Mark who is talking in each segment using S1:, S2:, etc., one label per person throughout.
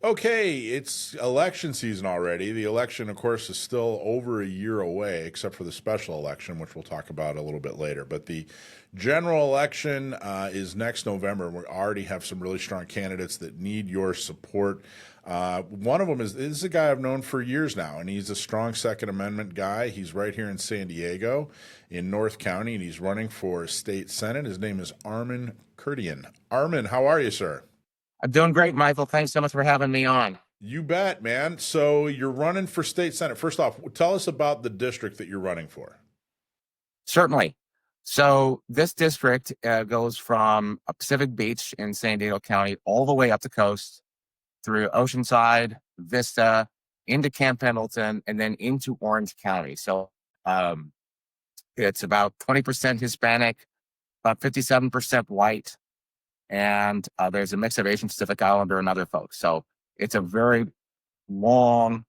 S1: Okay, it's election season already. The election, of course, is still over a year away, except for the special election, which we'll talk about a little bit later. But the general election is next November, and we already have some really strong candidates that need your support. One of them is a guy I've known for years now, and he's a strong Second Amendment guy. He's right here in San Diego, in North County, and he's running for state senate. His name is Armen Kurdian. Armen, how are you, sir?
S2: I'm doing great, Michael. Thanks so much for having me on.
S1: You bet, man. So you're running for state senate. First off, tell us about the district that you're running for.
S2: Certainly. So this district goes from Pacific Beach in San Diego County all the way up the coast through Oceanside, Vista, into Camp Pendleton, and then into Orange County. So um, it's about 20% Hispanic, about 57% white, and there's a mix of Asian Pacific Islander and other folks. So it's a very long,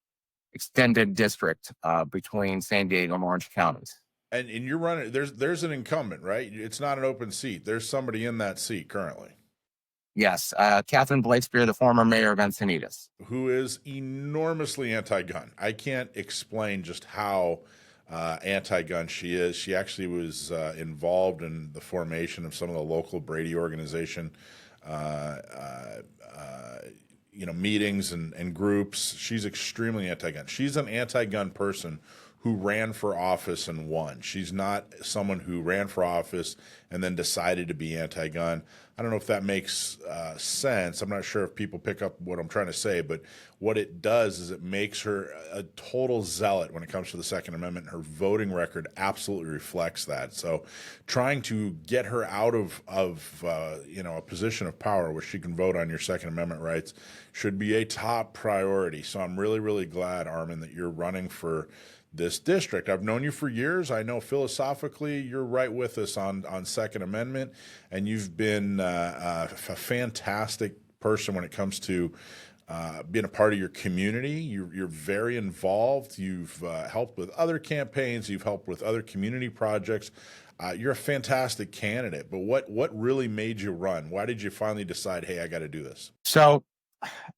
S2: extended district between San Diego and Orange counties.
S1: And you're running. There's an incumbent, right? It's not an open seat. There's somebody in that seat currently
S2: Yes, Catherine Blakespear, the former mayor of Encinitas.
S1: who is enormously anti-gun. I can't explain just how anti-gun she is. She actually was involved in the formation of some of the local Brady organization, uh, uh, uh, meetings and groups. She's extremely anti-gun. She's an anti-gun person who ran for office and won. She's not someone who ran for office and then decided to be anti-gun. I don't know if that makes sense. I'm not sure if people pick up what I'm trying to say, but what it does is it makes her a total zealot when it comes to the Second Amendment. Her voting record absolutely reflects that. So, trying to get her out of a position of power where she can vote on your Second Amendment rights should be a top priority. So, I'm really, really glad, Armen, that you're running for this district. I've known you for years. I know philosophically you're right with us on Second Amendment, and you've been a fantastic person when it comes to being a part of your community. You're very involved. You've helped with other campaigns. You've helped with other community projects. You're a fantastic candidate. But what really made you run? Why did you finally decide, hey, I got to do this?
S2: So,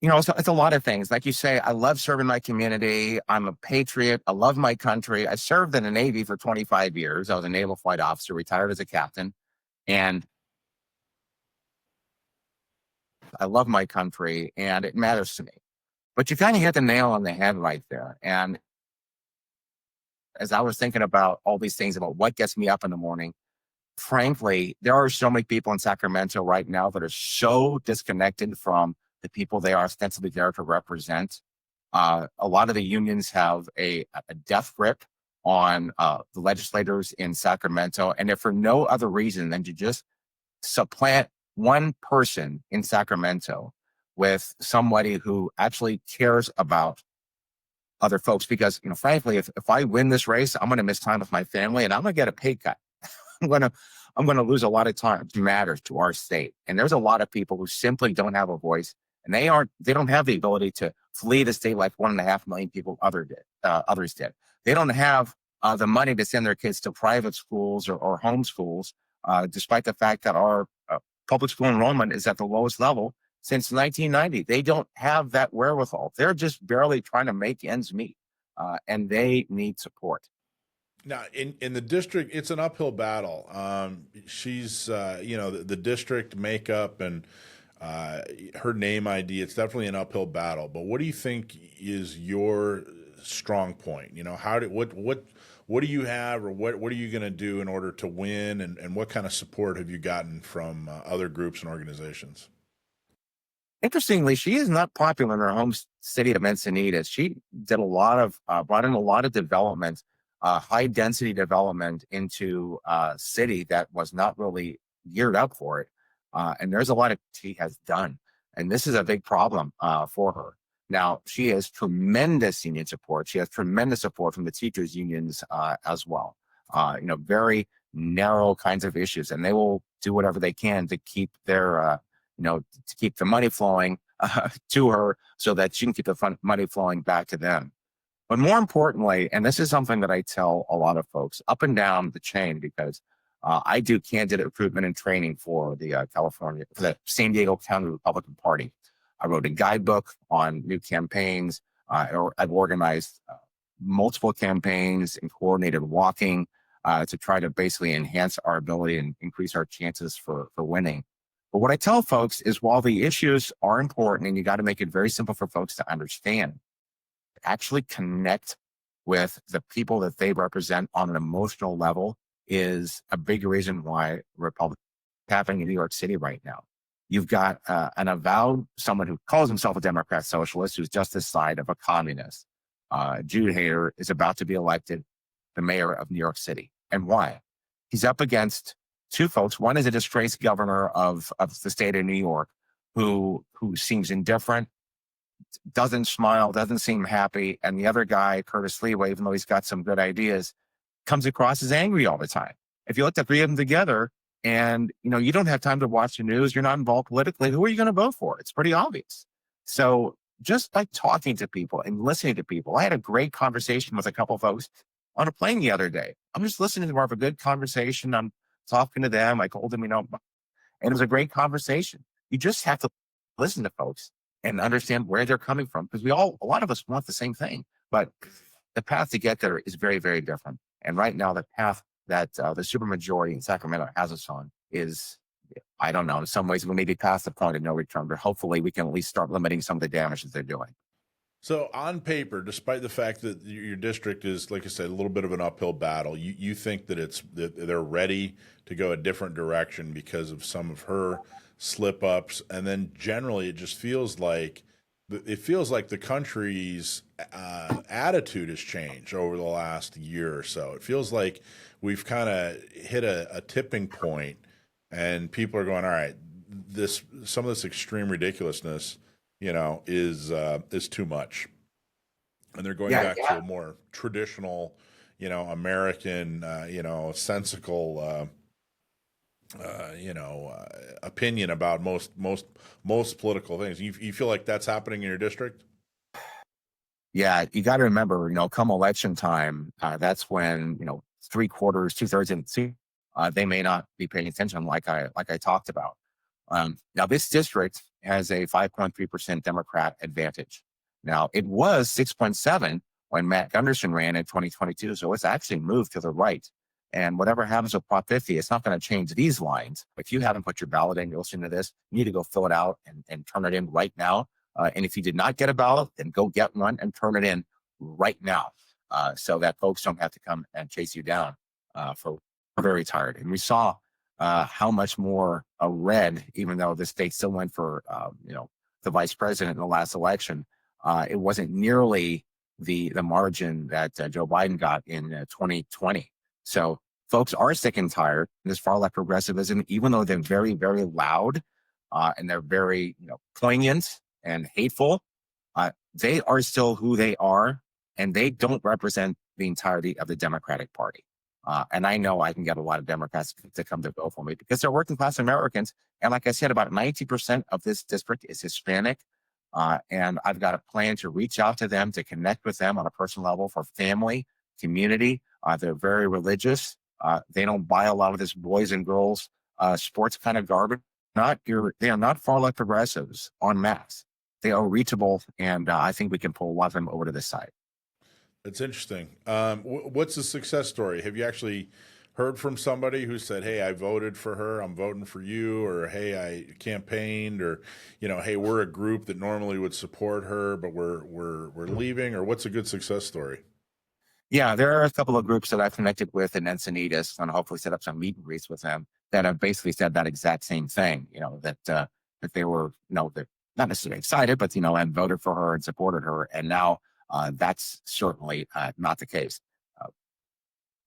S2: it's a lot of things. Like you say, I love serving my community. I'm a patriot. I love my country. I served in the Navy for 25 years. I was a naval flight officer, retired as a captain. And I love my country and it matters to me. But you kind of hit the nail on the head right there. And as I was thinking about all these things about what gets me up in the morning, frankly, there are so many people in Sacramento right now that are so disconnected from the people they are ostensibly there to represent. A lot of the unions have a death grip on the legislators in Sacramento, and if for no other reason than to just supplant one person in Sacramento with somebody who actually cares about other folks. Because, frankly, if I win this race, I'm going to miss time with my family and I'm going to get a pay cut. I'm going to lose a lot of time to matters to our state. And there's a lot of people who simply don't have a voice, and they don't have the ability to flee the state like 1.5 million people others did. They don't have the money to send their kids to private schools or home schools, despite the fact that our public school enrollment is at the lowest level since 1990. They don't have that wherewithal. They're just barely trying to make ends meet, and they need support.
S1: Now, in the district, it's an uphill battle. She's, the district makeup and her name ID, it's definitely an uphill battle. But what do you think is your strong point? What do you have, or what are you going to do in order to win? And what kind of support have you gotten from other groups and organizations?
S2: Interestingly, she is not popular in her home city of Encinitas. She did brought in a lot of development, high density development into a city that was not really geared up for it. And there's a lot of she has done. And this is a big problem for her. Now, she has tremendous union support. She has tremendous support from the teachers' unions as well. Very narrow kinds of issues, and they will do whatever they can to keep their to keep the money flowing to her so that she can keep the money flowing back to them. But more importantly, and this is something that I tell a lot of folks up and down the chain, because I do candidate recruitment and training for the for the San Diego County Republican Party. I wrote a guidebook on new campaigns. I've organized multiple campaigns and coordinated walking to try to basically enhance our ability and increase our chances for winning. But what I tell folks is while the issues are important and you got to make it very simple for folks to understand, actually connect with the people that they represent on an emotional level is a big reason why Republicans are happening in New York City right now. You've got an avowed, someone who calls himself a Democrat socialist, who's just this side of a communist. Jude Hader is about to be elected the mayor of New York City. And why? He's up against two folks. One is a disgraced governor of the state of New York who seems indifferent, doesn't smile, doesn't seem happy. And the other guy, Curtis Lewa, even though he's got some good ideas, comes across as angry all the time. If you look at the three of them together and you don't have time to watch the news, you're not involved politically, who are you going to vote for? It's pretty obvious. So just by talking to people and listening to people, I had a great conversation with a couple of folks on a plane the other day. I'm just listening to more of a good conversation. I'm talking to them. I told them, and it was a great conversation. You just have to listen to folks and understand where they're coming from, because a lot of us want the same thing, but the path to get there is very, very different. And right now, the path that the supermajority in Sacramento has us on is, I don't know, in some ways we may be past the point of no return, but hopefully we can at least start limiting some of the damage that they're doing.
S1: So on paper, despite the fact that your district is, like I said, a little bit of an uphill battle, you think that they're ready to go a different direction because of some of her slip ups, and then generally it just feels like the country's attitude has changed over the last year or so. It feels like we've kind of hit a tipping point, and people are going, all right, some of this extreme ridiculousness, is too much, and they're going back to a more traditional, American, sensical, opinion about most political things. You feel like that's happening in your district?
S2: Yeah, you got to remember, come election time, that's when 3/4, 2/3 of the seat, they may not be paying attention, like I talked about. Now, this district has a 5.3% Democrat advantage. Now, it was 6.7 when Matt Gunderson ran in 2022, so it's actually moved to the right. And whatever happens with Prop 50, it's not going to change these lines. If you haven't put your ballot in, you're listening to this, you need to go fill it out and turn it in right now. And if you did not get a ballot, then go get one and turn it in right now, so that folks don't have to come and chase you down for very tired. And we saw how much more red, even though the state still went for the vice president in the last election, it wasn't nearly the margin that Joe Biden got in 2020. So folks are sick and tired of this far left progressivism, even though they're very, very loud and they're very poignant and hateful. They are still who they are, and they don't represent the entirety of the Democratic Party. And I know I can get a lot of Democrats to come to vote for me because they're working class Americans. And like I said, about 90% of this district is Hispanic. And I've got a plan to reach out to them, to connect with them on a personal level for family, community. They're very religious. They don't buy a lot of this boys and girls sports kind of garbage. They are not far left progressives en masse. They are reachable, and I think we can pull a lot of them over to this side.
S1: That's interesting. What's the success story? Have you actually heard from somebody who said, hey, I voted for her, I'm voting for you, or hey, I campaigned, or hey, we're a group that normally would support her, but we're leaving, or what's a good success story?
S2: Yeah, there are a couple of groups that I've connected with in Encinitas, and hopefully set up some meet and greets with them that have basically said that exact same thing. That they were they're not necessarily excited, but and voted for her and supported her, and now that's certainly not the case.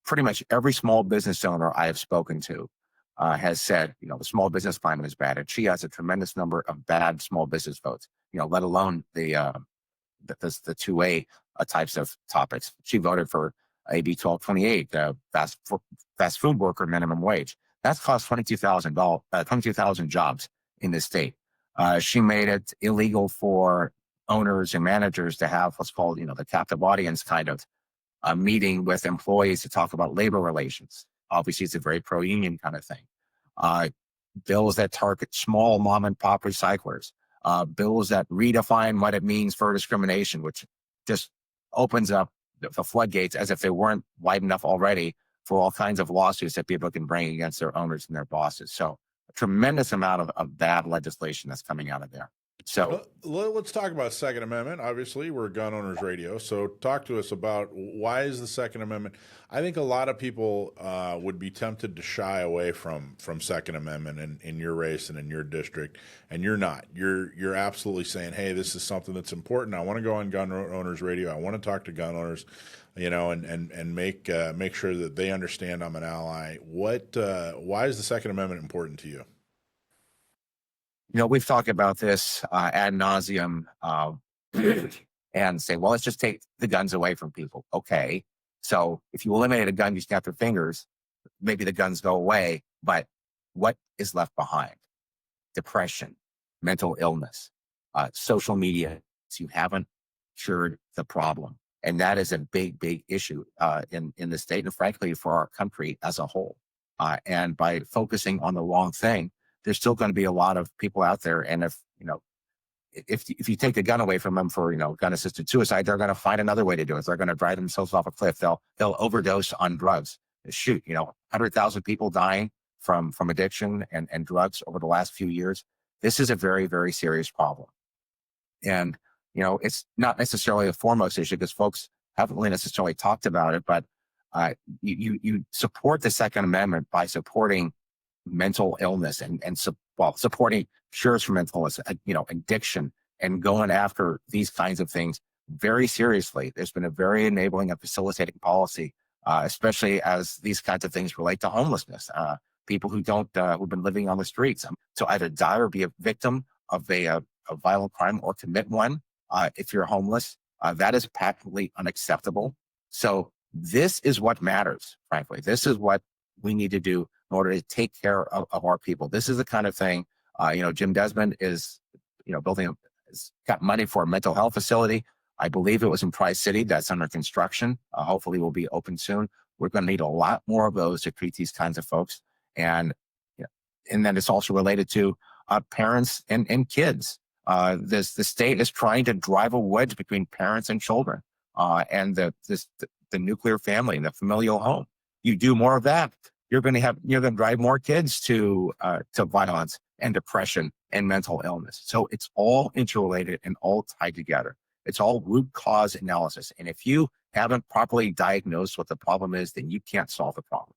S2: Pretty much every small business owner I have spoken to has said, the small business climate is bad, and she has a tremendous number of bad small business votes. Let alone the 2A types of topics. She voted for AB 1228, fast food worker minimum wage. That's cost 22,000 jobs in this state. She made it illegal for owners and managers to have what's called, the captive audience kind of a meeting with employees to talk about labor relations. Obviously, it's a very pro-union kind of thing. Bills that target small mom and pop recyclers. bills that redefine what it means for discrimination, which just opens up the floodgates as if they weren't wide enough already for all kinds of lawsuits that people can bring against their owners and their bosses. So a tremendous amount of bad legislation that's coming out of there. So
S1: let's talk about Second Amendment. Obviously, we're Gun Owners Radio, so talk to us about why is the Second Amendment. I think a lot of people would be tempted to shy away from Second Amendment in your race and in your district, and you're not. You're absolutely saying, hey, this is something that's important. I want to go on Gun Owners Radio. I want to talk to gun owners, and make sure that they understand I'm an ally. Why is the Second Amendment important to you?
S2: We've talked about this ad nauseum and say, well, let's just take the guns away from people. Okay. So if you eliminate a gun, you snap your fingers, maybe the guns go away, but what is left behind? Depression, mental illness, social media. So you haven't cured the problem. And that is a big, big issue in the state and frankly for our country as a whole. And by focusing on the wrong thing, there's still going to be a lot of people out there. And if you take the gun away from them for, gun-assisted suicide, they're going to find another way to do it. They're going to drive themselves off a cliff. They'll overdose on drugs. Shoot, 100,000 people dying from addiction and drugs over the last few years. This is a very, very serious problem. And, it's not necessarily a foremost issue because folks haven't really necessarily talked about it, but you support the Second Amendment by supporting mental illness and supporting cures for mental illness, addiction, and going after these kinds of things very seriously. There's been a very enabling and facilitating policy, especially as these kinds of things relate to homelessness. People who've been living on the streets to either die or be a victim of a violent crime or commit one. If you're homeless, that is patently unacceptable. So this is what matters, frankly. This is what we need to do in order to take care of our people. This is the kind of thing, Jim Desmond is, has got money for a mental health facility. I believe it was in Price City. That's under construction. Hopefully will be open soon. We're going to need a lot more of those to treat these kinds of folks. And then it's also related to parents and kids. The state is trying to drive a wedge between parents and children and the nuclear family and the familial home. You do more of that, you're going to drive more kids to violence and depression and mental illness. So it's all interrelated and all tied together. It's all root cause analysis. And if you haven't properly diagnosed what the problem is, then you can't solve the problem.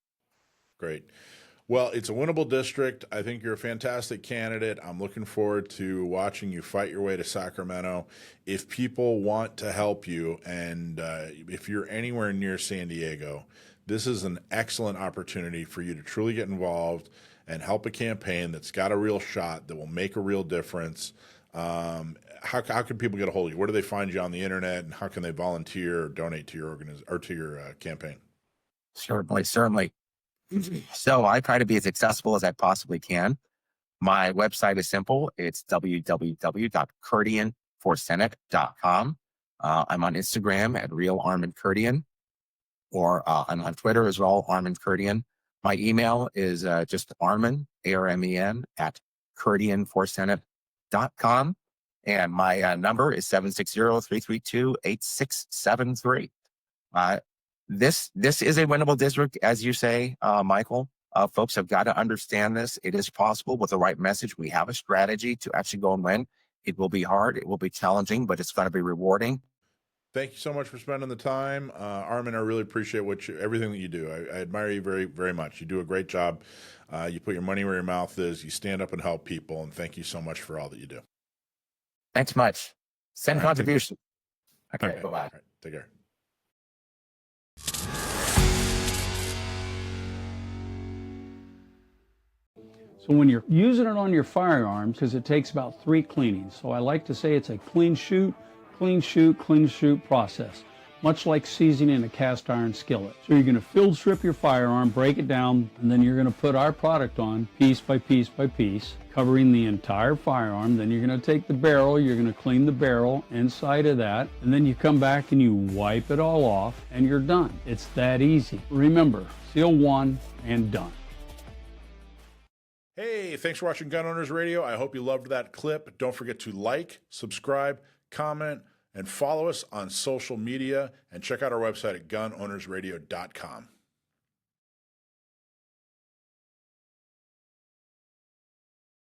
S1: Great. Well, it's a winnable district. I think you're a fantastic candidate. I'm looking forward to watching you fight your way to Sacramento. If people want to help you, and if you're anywhere near San Diego, this is an excellent opportunity for you to truly get involved and help a campaign that's got a real shot, that will make a real difference. How can people get a hold of you? Where do they find you on the internet, and how can they volunteer or donate to your campaign?
S2: Certainly. So I try to be as accessible as I possibly can. My website is simple. It's www.kurdianforsenate.com. I'm on Instagram at Real Armen Kurdian, or I'm on Twitter as well, Armen Kurdian. My email is just Armen, ARMEN, at kurdianforsenate.com. And my number is 760-332-8673. This is a winnable district, as you say, Michael. Folks have got to understand this. It is possible with the right message. We have a strategy to actually go and win. It will be hard. It will be challenging, but it's going to be rewarding.
S1: Thank you so much for spending the time. Armen, I really appreciate everything that you do. I admire you very, very much. You do a great job. You put your money where your mouth is. You stand up and help people, and thank you so much for all that you do.
S2: Thanks much. Send contribution. Okay, bye-bye.
S1: All right, take care.
S3: So when you're using it on your firearms, because it takes about 3 cleanings, so I like to say it's a clean shoot, clean shoot, clean shoot process, much like seasoning a cast iron skillet. So you're going to field strip your firearm, break it down, and then you're going to put our product on piece by piece by piece, covering the entire firearm. Then you're going to take the barrel, you're going to clean the barrel inside of that, and then you come back and you wipe it all off, and you're done. It's that easy. Remember, seal one and done.
S1: Hey, thanks for watching Gun Owners Radio. I hope you loved that clip. Don't forget to like, subscribe, comment, and follow us on social media, and check out our website at gunownersradio.com.